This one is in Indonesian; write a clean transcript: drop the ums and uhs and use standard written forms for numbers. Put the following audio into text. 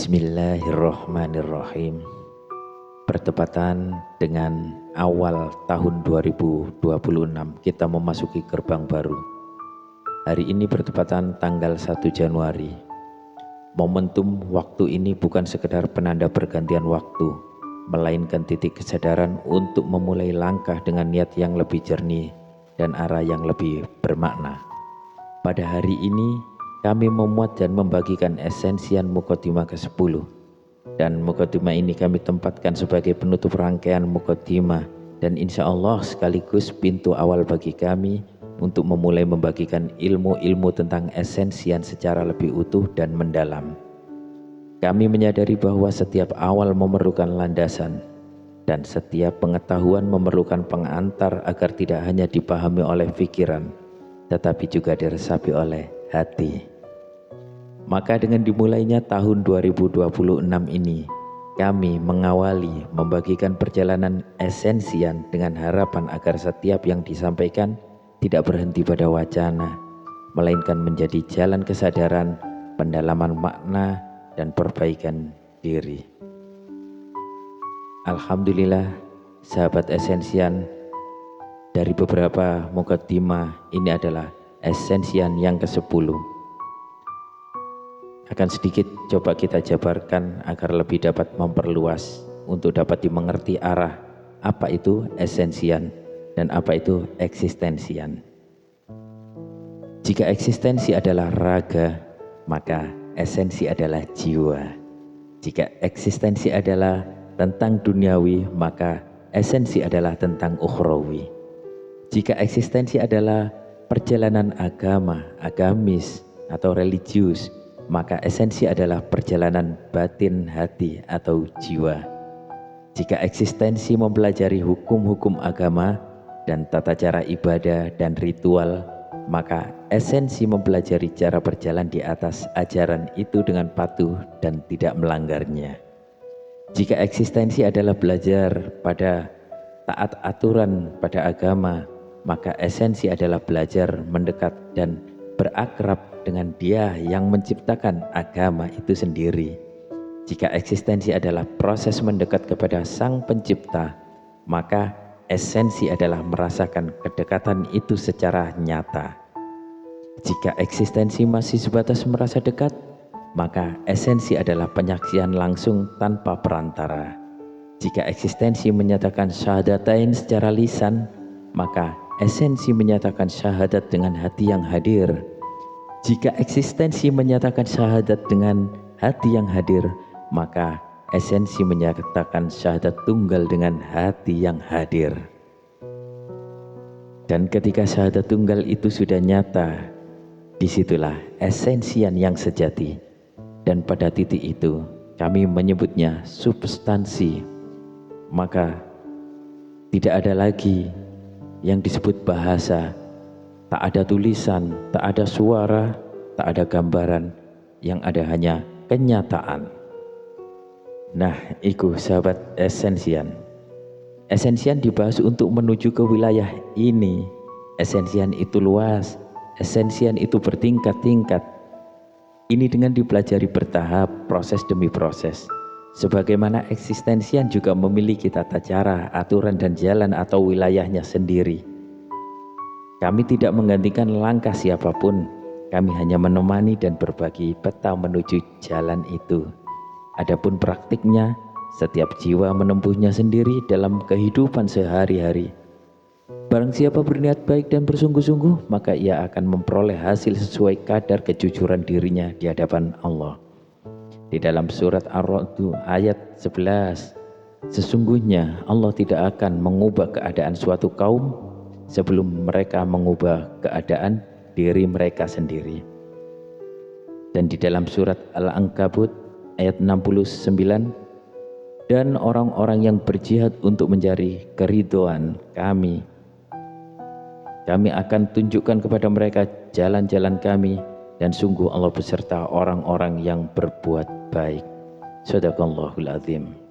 Bismillahirrahmanirrahim. Bertepatan dengan awal tahun 2026, kita memasuki gerbang baru. Hari ini bertepatan tanggal 1 Januari. Momentum waktu ini bukan sekedar penanda pergantian waktu, melainkan titik kesadaran untuk memulai langkah dengan niat yang lebih jernih dan arah yang lebih bermakna. Pada hari ini kami memuat dan membagikan esensian Muqaddimah ke-10, dan Muqaddimah ini kami tempatkan sebagai penutup rangkaian Muqaddimah dan insya Allah sekaligus pintu awal bagi kami untuk memulai membagikan ilmu-ilmu tentang esensian secara lebih utuh dan mendalam. Kami menyadari bahwa setiap awal memerlukan landasan dan setiap pengetahuan memerlukan pengantar agar tidak hanya dipahami oleh pikiran tetapi juga diresapi oleh hati. Maka dengan dimulainya tahun 2026 ini, kami mengawali membagikan perjalanan esensian dengan harapan agar setiap yang disampaikan tidak berhenti pada wacana, melainkan menjadi jalan kesadaran, pendalaman makna, dan perbaikan diri. Alhamdulillah, sahabat esensian, dari beberapa Muqaddimah ini adalah esensian yang ke-10. Akan sedikit coba kita jabarkan agar lebih dapat memperluas untuk dapat dimengerti arah apa itu esensian dan apa itu eksistensian. Jika eksistensi adalah raga, maka esensi adalah jiwa. Jika eksistensi adalah tentang duniawi, maka esensi adalah tentang ukhrawi. Jika eksistensi adalah perjalanan agama, agamis atau religius, maka esensi adalah perjalanan batin hati atau jiwa. Jika eksistensi mempelajari hukum-hukum agama dan tata cara ibadah dan ritual, maka esensi mempelajari cara berjalan di atas ajaran itu dengan patuh dan tidak melanggarnya. Jika eksistensi adalah belajar pada taat aturan pada agama, maka esensi adalah belajar mendekat dan berakrab dengan Dia yang menciptakan agama itu sendiri. Jika eksistensi adalah proses mendekat kepada Sang Pencipta, maka esensi adalah merasakan kedekatan itu secara nyata. Jika eksistensi masih sebatas merasa dekat, maka esensi adalah penyaksian langsung tanpa perantara. Jika eksistensi menyatakan syahadatain secara lisan, maka esensi menyatakan syahadat dengan hati yang hadir. Jika eksistensi menyatakan syahadat dengan hati yang hadir, maka esensi menyatakan syahadat tunggal dengan hati yang hadir. Dan ketika syahadat tunggal itu sudah nyata, disitulah esensian yang sejati. Dan pada titik itu kami menyebutnya substansi. Maka tidak ada lagi yang disebut bahasa. Tak ada tulisan, tak ada suara, tak ada gambaran, yang ada hanya kenyataan. Nah, itu sahabat esensian. Esensian dibahas untuk menuju ke wilayah ini. Esensian itu luas, esensian itu bertingkat-tingkat. Ini dengan dipelajari bertahap, proses demi proses. Sebagaimana eksistensian juga memiliki tata cara, aturan dan jalan atau wilayahnya sendiri. Kami tidak menggantikan langkah siapapun, kami hanya menemani dan berbagi peta menuju jalan itu. Adapun praktiknya, setiap jiwa menempuhnya sendiri dalam kehidupan sehari-hari. Barang siapa berniat baik dan bersungguh-sungguh, maka ia akan memperoleh hasil sesuai kadar kejujuran dirinya di hadapan Allah. Di dalam surat Ar-Ra'd ayat 11, sesungguhnya Allah tidak akan mengubah keadaan suatu kaum sebelum mereka mengubah keadaan diri mereka sendiri. Dan di dalam surat Al-Ankabut ayat 69, dan orang-orang yang berjihad untuk mencari keridhaan kami akan tunjukkan kepada mereka jalan-jalan kami, dan sungguh Allah beserta orang-orang yang berbuat baik. Shadaqallahul Azim.